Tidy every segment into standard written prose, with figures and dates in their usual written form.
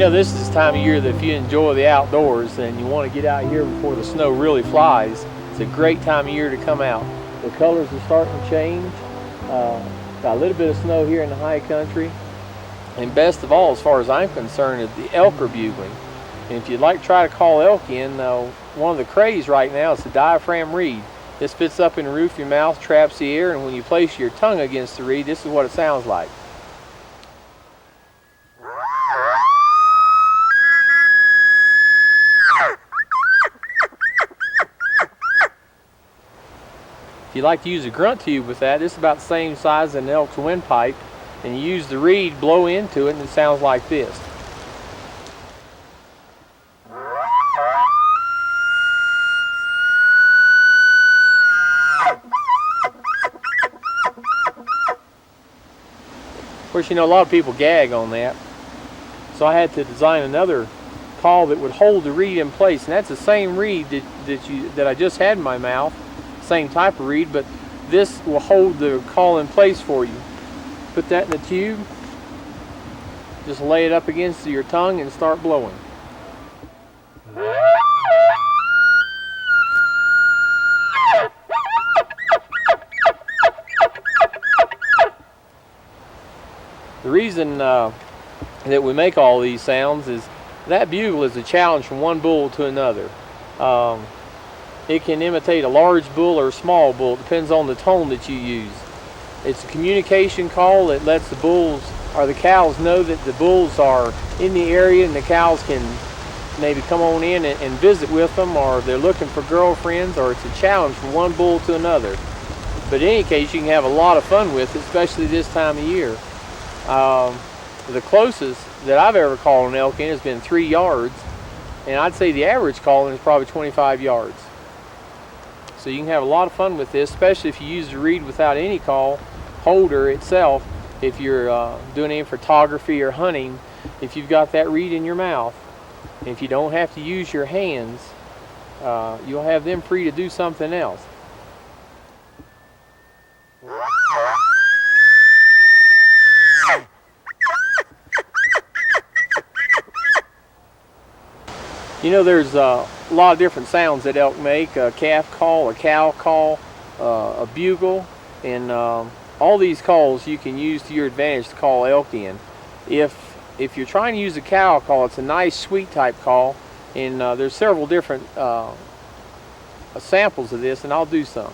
know, this is the time of year that if you enjoy the outdoors and you want to get out here before the snow really flies, it's a great time of year to come out. The colors are starting to change. Got a little bit of snow here in the high country. And best of all, as far as I'm concerned, is the elk are bugling. And if you'd like to try to call elk in, one of the craze right now is the diaphragm reed. This fits up in the roof of your mouth, traps the air, and when you place your tongue against the reed, this is what it sounds like. If you like to use a grunt tube with that, this is about the same size as an elk's windpipe, and you use the reed, blow into it, and it sounds like this. Of course, you know, a lot of people gag on that, so I had to design another call that would hold the reed in place, and that's the same reed that I just had in my mouth, same type of reed, but this will hold the call in place for you. Put that in the tube, just lay it up against your tongue and start blowing. The reason that we make all these sounds is that bugle is a challenge from one bull to another. It can imitate a large bull or a small bull. It depends on the tone that you use. It's a communication call that lets the bulls or the cows know that the bulls are in the area, and the cows can maybe come on in and visit with them, or they're looking for girlfriends, or it's a challenge from one bull to another. But in any case, you can have a lot of fun with it, especially this time of year. The closest that I've ever called an elk in has been 3 yards, and I'd say the average calling is probably 25 yards. So you can have a lot of fun with this, especially if you use the reed without any call holder itself. If you're doing any photography or hunting, if you've got that reed in your mouth, and if you don't have to use your hands, you'll have them free to do something else. You know, there's a lot of different sounds that elk make: a calf call, a cow call, a bugle, and all these calls you can use to your advantage to call elk in. If you're trying to use a cow call, it's a nice sweet type call, and there's several different samples of this, and I'll do some.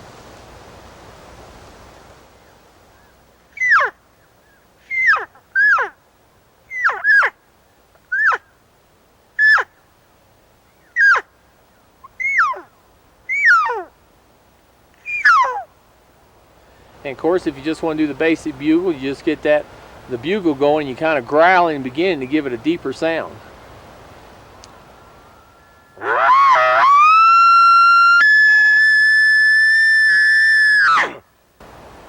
And of course, if you just want to do the basic bugle, you just get the bugle going, and you kind of growl in the beginning to give it a deeper sound.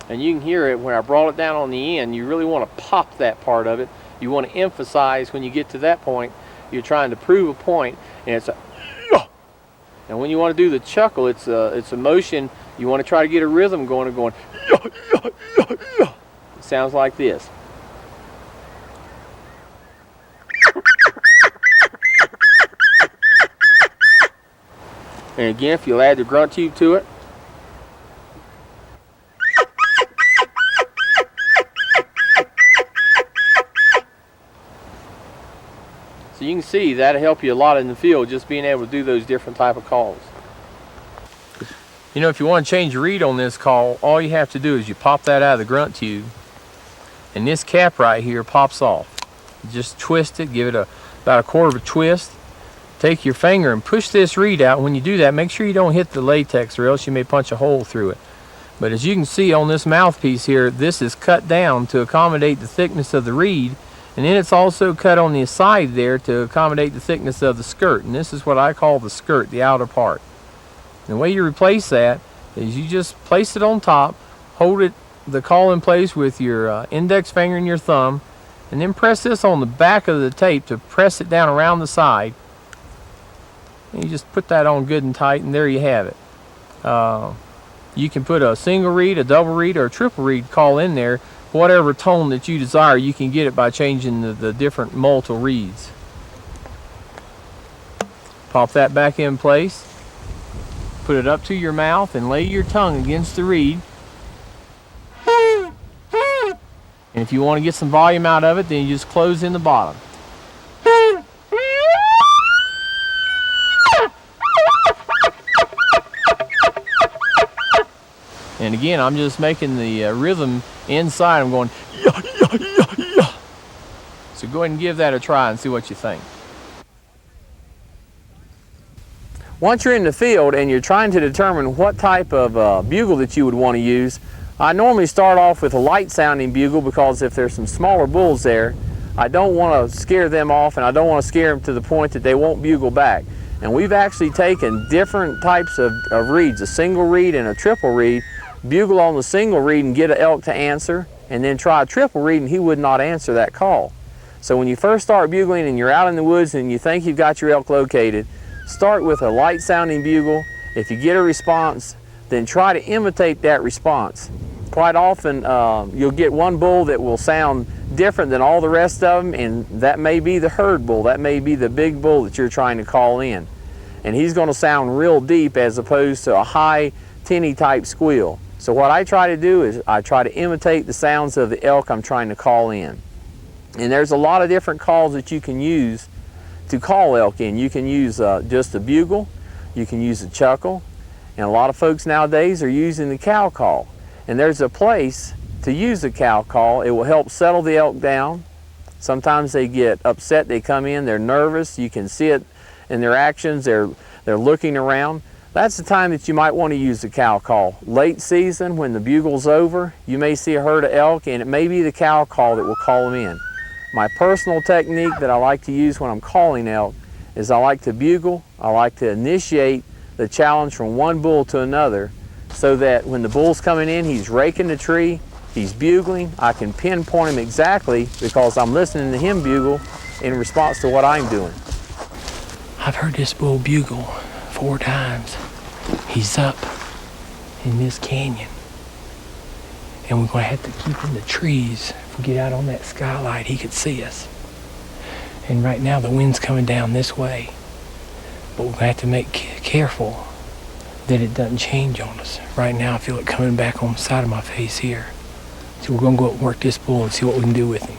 And you can hear it when I brought it down on the end. You really want to pop that part of it. You want to emphasize when you get to that point, you're trying to prove a point, and it's a. And when you want to do the chuckle, it's a motion. You want to try to get a rhythm going and going. It sounds like this. And again, if you'll add the grunt tube to it. So you can see that'll help you a lot in the field, just being able to do those different type of calls. You know, if you want to change your reed on this call, all you have to do is you pop that out of the grunt tube, and this cap right here pops off. Just twist it, give it about a quarter of a twist. Take your finger and push this reed out. When you do that, make sure you don't hit the latex, or else you may punch a hole through it. But as you can see on this mouthpiece here, this is cut down to accommodate the thickness of the reed, and then it's also cut on the side there to accommodate the thickness of the skirt. And this is what I call the skirt, the outer part. And the way you replace that is you just place it on top, hold it, the call in place with your index finger and your thumb, and then press this on the back of the tape to press it down around the side. And you just put that on good and tight, and there you have it. You can put a single reed, a double reed, or a triple reed call in there. Whatever tone that you desire, you can get it by changing the different multiple reeds. Pop that back in place. Put it up to your mouth and lay your tongue against the reed. And if you want to get some volume out of it, then you just close in the bottom. And again, I'm just making the rhythm inside. I'm going, yeah, yeah, yeah, yeah. So go ahead and give that a try and see what you think. Once you're in the field and you're trying to determine what type of bugle that you would want to use, I normally start off with a light sounding bugle, because if there's some smaller bulls there, I don't want to scare them off, and I don't want to scare them to the point that they won't bugle back. And we've actually taken different types of reeds, a single reed and a triple reed, bugle on the single reed and get an elk to answer, and then try a triple reed and he would not answer that call. So when you first start bugling and you're out in the woods and you think you've got your elk located, start with a light sounding bugle. If you get a response, then try to imitate that response. Quite often you'll get one bull that will sound different than all the rest of them, and that may be the herd bull, that may be the big bull that you're trying to call in. And he's going to sound real deep as opposed to a high tinny type squeal. So what I try to do is I try to imitate the sounds of the elk I'm trying to call in. And there's a lot of different calls that you can use to call elk in. You can use just a bugle, you can use a chuckle, and a lot of folks nowadays are using the cow call. And there's a place to use the cow call. It will help settle the elk down. Sometimes they get upset, they come in, they're nervous, you can see it in their actions, they're looking around. That's the time that you might want to use the cow call. Late season, when the bugle's over, you may see a herd of elk, and it may be the cow call that will call them in. My personal technique that I like to use when I'm calling elk is I like to bugle, I like to initiate the challenge from one bull to another, so that when the bull's coming in, he's raking the tree, he's bugling, I can pinpoint him exactly because I'm listening to him bugle in response to what I'm doing. I've heard this bull bugle 4 times. He's up in this canyon, and we're going to have to keep in the trees. If we get out on that skylight, he could see us. And right now the wind's coming down this way, but we're going to have to make careful that it doesn't change on us. Right now I feel it coming back on the side of my face here. So we're going to go up and work this bull and see what we can do with him.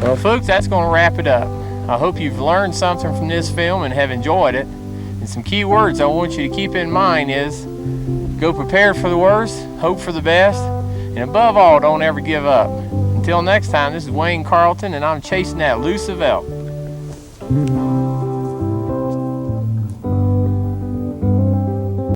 Well, folks, that's going to wrap it up. I hope you've learned something from this film and have enjoyed it. And some key words I want you to keep in mind is go prepared for the worst, hope for the best, and above all, don't ever give up. Until next time, this is Wayne Carlton, and I'm chasing that elusive elk.